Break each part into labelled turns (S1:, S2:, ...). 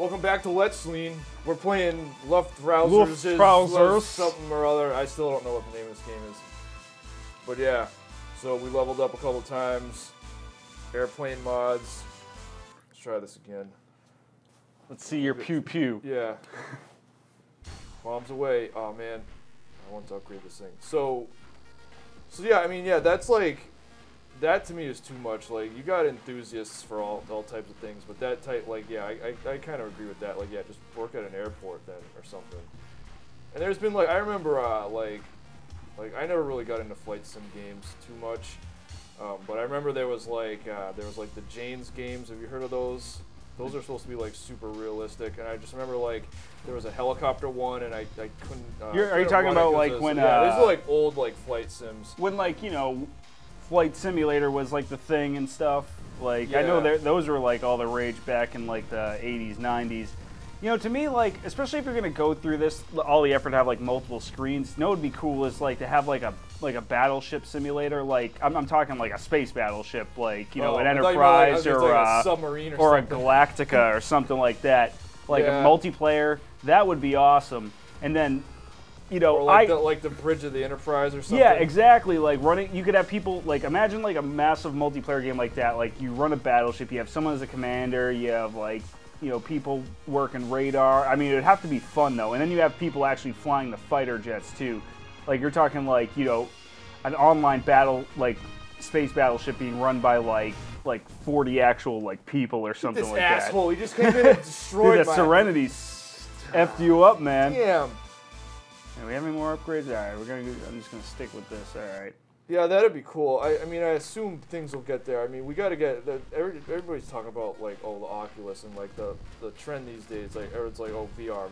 S1: Welcome back to Let's Slean. We're playing Luftrausers, something or other. I still don't know what the name of this game is. But yeah, so we leveled up a couple times. Airplane mods. Let's try this again.
S2: Let's see your pew-pew.
S1: Yeah. Bombs away. Oh man, I want to upgrade this thing. So yeah, I mean, yeah, that's like, that to me is too much. Like, you got enthusiasts for all types of things, but that type, like, yeah, I kind of agree with that. Like, yeah, just work at an airport then or something. And there's been like, I remember like I never really got into flight sim games too much, but I remember there was like the Jane's games. Have you heard of those? Those are supposed to be like super realistic, and I just remember like there was a helicopter one, and I couldn't.
S2: Are you talking about like when?
S1: Yeah, these are like old like flight sims.
S2: When like, you know, Flight Simulator was like the thing and stuff. Like,
S1: yeah.
S2: I know those were like all the rage back in like the 80s, 90s. You know, to me, like, especially if you're gonna go through this, all the effort to have like multiple screens. You know what would be cool is like to have like a battleship simulator. Like, I'm talking like a space battleship, like, you know, an Enterprise or
S1: a submarine
S2: or a Galactica or something like that. Like,
S1: yeah.
S2: a multiplayer, that would be awesome. And then, you know,
S1: or like the bridge of the Enterprise or something.
S2: Yeah, exactly. Like running, you could have people, like, imagine like a massive multiplayer game like that. Like, you run a battleship, you have someone as a commander, you have like, you know, people working radar. I mean, it'd have to be fun though. And then you have people actually flying the fighter jets too. Like, you're talking like, you know, an online battle, like space battleship being run by like 40 actual like people or something like that.
S1: This asshole, he just came in and destroyed
S2: Dude, that Serenity effed you up, man.
S1: Damn.
S2: Do we have any more upgrades? All right, I'm just gonna stick with this. All right.
S1: Yeah, that'd be cool. I mean, I assume things will get there. I mean, we got to get everybody's talking about like, oh, the Oculus and like the trend these days. Like, everyone's like, oh, VR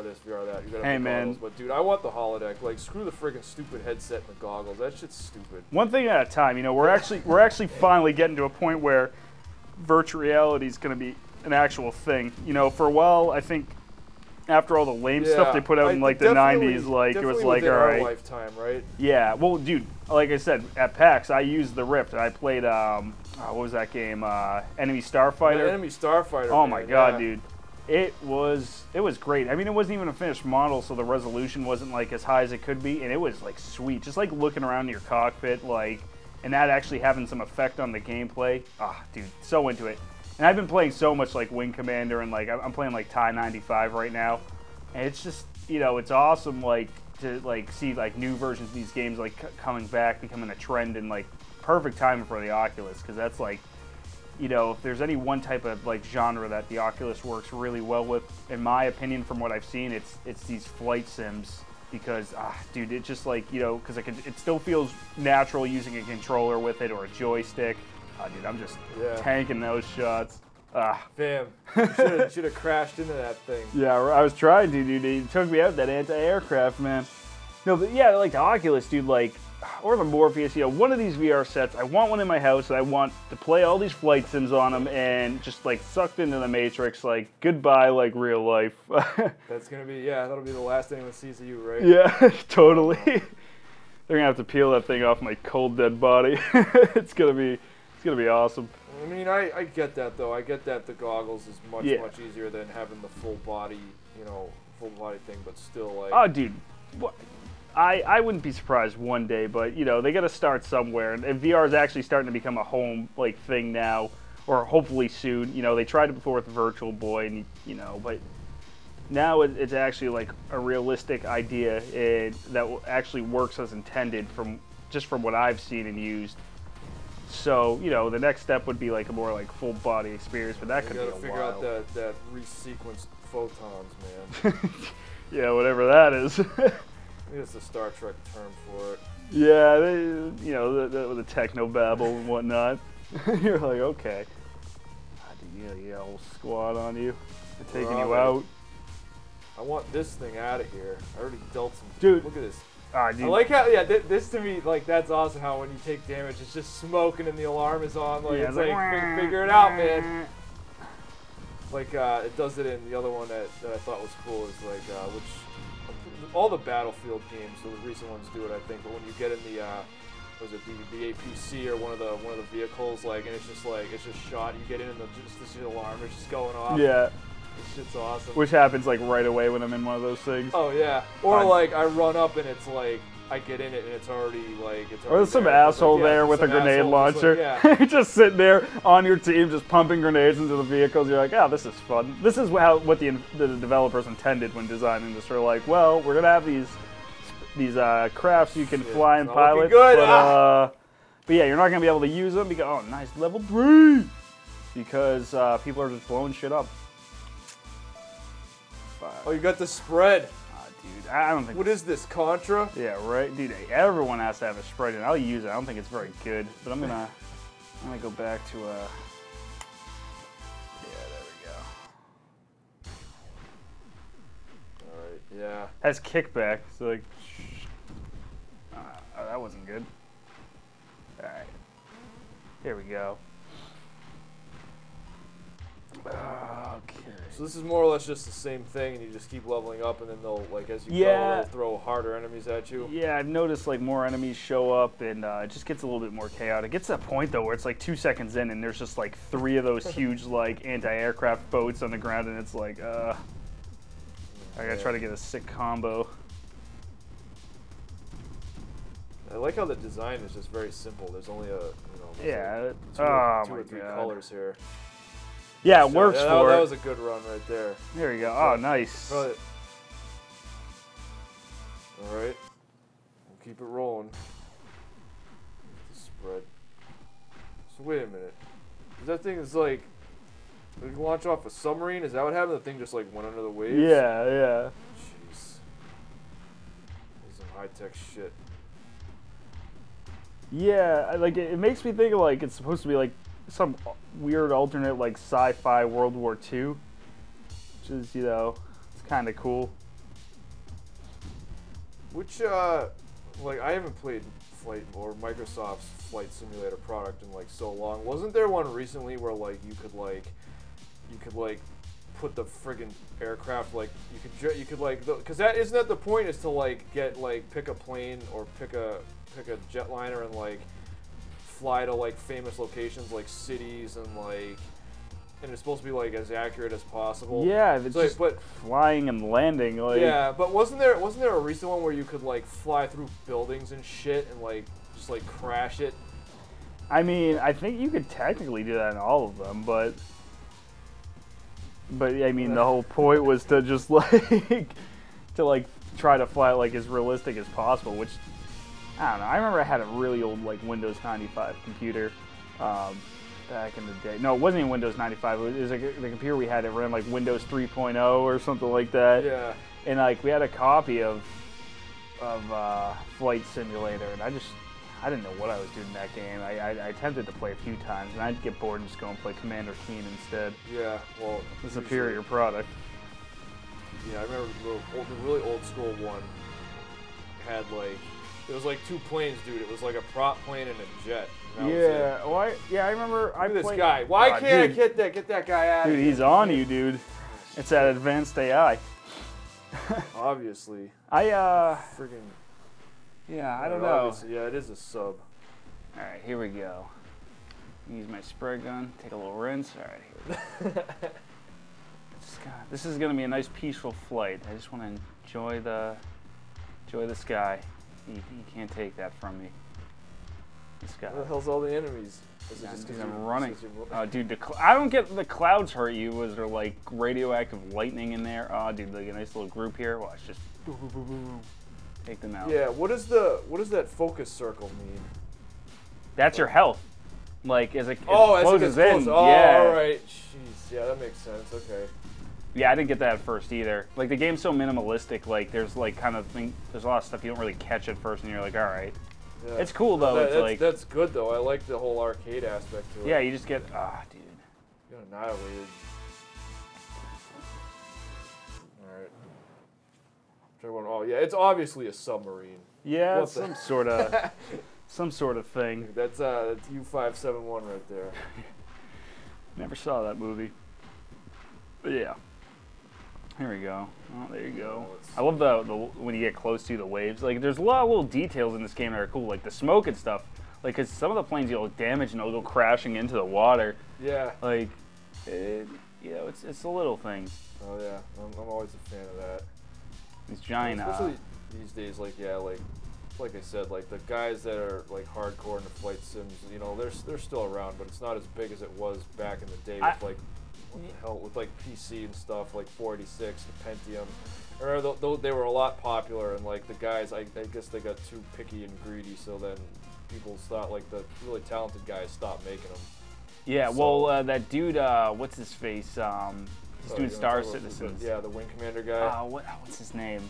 S1: this, VR that. You gotta have the goggles. But dude, I want the holodeck. Like, screw the friggin' stupid headset and the goggles. That shit's stupid.
S2: One thing at a time. You know, we're actually finally getting to a point where virtual reality is gonna be an actual thing. You know, for a while, I think, after all the lame stuff they put out in like the 90s, like it was like, all right,
S1: lifetime, right?
S2: Yeah, well, dude, like I said, at PAX I used the Rift. I played what was that game? Enemy Starfighter.
S1: Yeah, Enemy Starfighter.
S2: Oh my god, dude, it was great. I mean, it wasn't even a finished model, so the resolution wasn't like as high as it could be, and it was like sweet, just like looking around your cockpit, like, and that actually having some effect on the gameplay. Ah, dude, so into it. And I've been playing so much like Wing Commander, and like I'm playing like TIE 95 right now, and it's just, you know, it's awesome like to like see like new versions of these games like coming back, becoming a trend, and like perfect timing for the Oculus, because that's like, you know, if there's any one type of like genre that the Oculus works really well with, in my opinion, from what I've seen, it's these flight sims, because dude, it just like, you know, because it still feels natural using a controller with it or a joystick. Oh, dude, I'm just tanking those shots.
S1: Bam. Should have crashed into that thing.
S2: Yeah, I was trying to, dude. It took me out, that anti-aircraft, man. No, but yeah, like the Oculus, dude, like, or the Morpheus, you know, one of these VR sets, I want one in my house, and I want to play all these flight sims on them and just, like, sucked into the Matrix, like, goodbye, like, real life.
S1: That's gonna be, yeah, that'll be the last anyone sees of you, right?
S2: Yeah, totally. They're gonna have to peel that thing off my cold, dead body. It's gonna be awesome.
S1: I mean, I get that though. I get that the goggles is much easier than having the full body, you know, full body thing. But still, like,
S2: oh, dude, I wouldn't be surprised one day. But you know, they got to start somewhere, and VR is actually starting to become a home like thing now, or hopefully soon. You know, they tried it before with the Virtual Boy, and you know, but now it's actually like a realistic idea that actually works as intended from what I've seen and used. So, you know, the next step would be like a more like full body experience, but that could be a while.
S1: You gotta figure out that resequenced photons, man.
S2: Yeah, whatever that is.
S1: I think it's the Star Trek term for it.
S2: Yeah, you know, the techno babble and whatnot. You're like, okay. You got a whole squad on you. They're taking you out.
S1: I want this thing out of here. I already dealt some.
S2: Dude,
S1: look at this.
S2: Dude.
S1: I like how, yeah, this to me, like, that's awesome how when you take damage, it's just smoking and the alarm is on. Like, it's like, figure it out, man. Like, it does it in the other one that I thought was cool is like, all the Battlefield games, the recent ones do it, I think, but when you get in the, was it the APC or one of the vehicles, like, and it's just shot, you get in and just the alarm is just going off.
S2: Yeah.
S1: This shit's awesome.
S2: Which happens like right away when I'm in one of those things.
S1: Oh yeah. Or like I run up and it's like I get in it and it's already like it's.
S2: Or there's some asshole
S1: like, yeah,
S2: there with a grenade launcher.
S1: Like,
S2: You're just sitting there on your team, just pumping grenades into the vehicles. You're like, oh, this is fun. This is what the developers intended when designing this. They're like, well, we're gonna have these crafts you can fly and pilot, but yeah, you're not gonna be able to use them because oh, nice level 3 because people are just blowing shit up.
S1: Oh, you got the spread.
S2: Dude, I don't think.
S1: What is this, Contra?
S2: Yeah, right, dude. Everyone has to have a spread, and I'll use it. I don't think it's very good, but I'm gonna go back to yeah, there we go.
S1: All right, yeah.
S2: Has kickback, so like, oh, that wasn't good. All right, here we go. Okay.
S1: So this is more or less just the same thing, and you just keep leveling up, and then they'll, like, as you go, they'll throw harder enemies at you.
S2: Yeah, I've noticed, like, more enemies show up, and it just gets a little bit more chaotic. It gets to that point, though, where it's, like, 2 seconds in, and there's just, like, 3 of those huge, like, anti-aircraft boats on the ground, and it's like, I gotta try to get a sick combo.
S1: I like how the design is just very simple. There's only
S2: Yeah.
S1: Like two or three colors here.
S2: Yeah, it works for
S1: that
S2: it.
S1: was a good run right there.
S2: There you go. Oh, nice.
S1: All right. We'll keep it rolling. The spread. So wait a minute. That thing is like, we can launch off a submarine? Is that what happened? The thing just like went under the waves?
S2: Yeah, yeah.
S1: Jeez. This is some high-tech shit.
S2: Yeah, like it makes me think of like it's supposed to be like some weird alternate like sci-fi World War II, which is, you know, it's kind of cool.
S1: Which like I haven't played Flight or Microsoft's Flight Simulator product in like so long. Wasn't there one recently where like you could put the friggin' aircraft, like you could like, because that isn't that the point, is to like get like pick a plane or pick a jetliner and like fly to like famous locations like cities and it's supposed to be like as accurate as possible.
S2: Yeah, it's just flying and landing. Like,
S1: yeah, but wasn't there a recent one where you could like fly through buildings and shit and like just like crash it?
S2: I mean, I think you could technically do that in all of them, but I mean, the whole point was to just like try to fly like as realistic as possible, which I don't know. I remember I had a really old like Windows 95 computer back in the day. No, it wasn't even Windows 95. It was like the computer we had. It ran like Windows 3.0 or something like that.
S1: Yeah.
S2: And like we had a copy of Flight Simulator, and I didn't know what I was doing in that game. I attempted to play a few times, and I'd get bored and just go and play Commander Keen instead.
S1: Yeah, well,
S2: the superior product.
S1: Yeah, I remember the really old school one had like, it was like 2 planes, dude. It was like a prop plane and a jet.
S2: Yeah, I remember.
S1: Look at this guy. Why can't I get that guy out of here?
S2: Dude, he's on you, dude. It's that advanced AI.
S1: Obviously.
S2: Friggin'. Yeah, I don't know.
S1: Yeah, it is a sub.
S2: All right, here we go. Use my spray gun. Take a little rinse. All right, here we go. This is gonna be a nice peaceful flight. I just want to enjoy the sky. You can't take that from me. This guy.
S1: Where the hell's all the enemies? Is it
S2: just
S1: because
S2: I'm running? Oh, dude, I don't get the clouds hurt you. Was there like radioactive lightning in there? Oh, dude, like a nice little group here. Watch, just take them out.
S1: Yeah. What does that focus circle mean?
S2: That's your health. Like as it
S1: closes
S2: in.
S1: Oh,
S2: yeah.
S1: All right. Jeez. Yeah, that makes sense. Okay.
S2: Yeah, I didn't get that at first either. Like the game's so minimalistic. Like there's like there's a lot of stuff you don't really catch at first, and you're like, all right. Yeah. It's cool though.
S1: That's good though. I like the whole arcade aspect to it.
S2: Yeah, you just get dude.
S1: You got annihilated. All right. Oh yeah, it's obviously a submarine.
S2: Yeah, some sort of thing.
S1: That's U-571 right there.
S2: Never saw that movie. But yeah. Here we go. Oh, there you go. I love the when you get close to the waves. Like, there's a lot of little details in this game that are cool, like the smoke and stuff. Like, cause some of the planes you'll damage and they'll go crashing into the water.
S1: Yeah.
S2: Like, you know, it's the little things.
S1: Oh yeah, I'm always a fan of that.
S2: These giant.
S1: Especially these days, like like I said, like the guys that are like hardcore into flight sims, you know, they're still around, but it's not as big as it was back in the day with like what the hell with like PC and stuff like 486 and Pentium. Or they were a lot popular, and like the guys, I guess they got too picky and greedy, so then people thought like the really talented guys stopped making them.
S2: Yeah,
S1: so,
S2: well, that dude, what's his face? He's doing Star Citizens.
S1: Yeah, the Wing Commander guy.
S2: What's his name?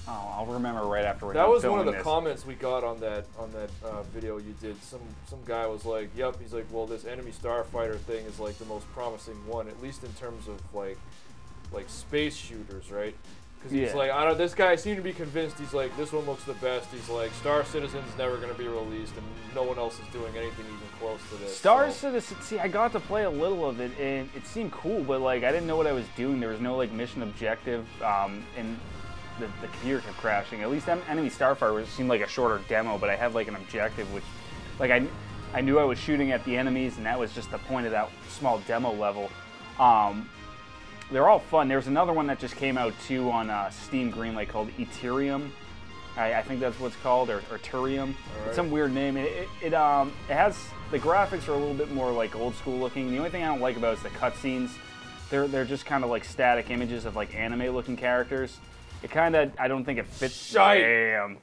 S2: Oh, I'll remember right after we're
S1: That
S2: done
S1: was one of
S2: filming
S1: the
S2: this.
S1: comments we got on that video you did. Some guy was like, "Yep," he's like, "Well, this enemy starfighter thing is like the most promising one, at least in terms of like space shooters, right?" Because he's like, I don't. This guy seemed to be convinced. He's like, this one looks the best. He's like, Star Citizen's never going to be released, and no one else is doing anything even close to this.
S2: Star Citizen. See, I got to play a little of it, and it seemed cool, but like I didn't know what I was doing. There was no like mission objective, and the computer kept crashing. At least Enemy Starfighter seemed like a shorter demo, but I had like an objective, which, like I knew I was shooting at the enemies, and that was just the point of that small demo level. They're all fun. There's another one that just came out too on Steam Greenlight called Ethereum. I think that's what it's called, or Turium. Right. It's some weird name. It has, the graphics are a little bit more like old school looking. The only thing I don't like about it is the cutscenes. They're just kind of like static images of like anime looking characters. It kind of, I don't think it fits. Damn.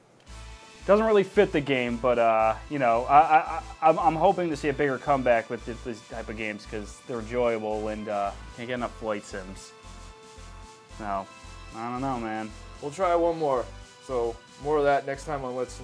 S2: Doesn't really fit the game, but you know, I'm hoping to see a bigger comeback with this type of games because they're enjoyable and can't get enough flight sims. No, I don't know, man.
S1: We'll try one more. So more of that next time on Let's.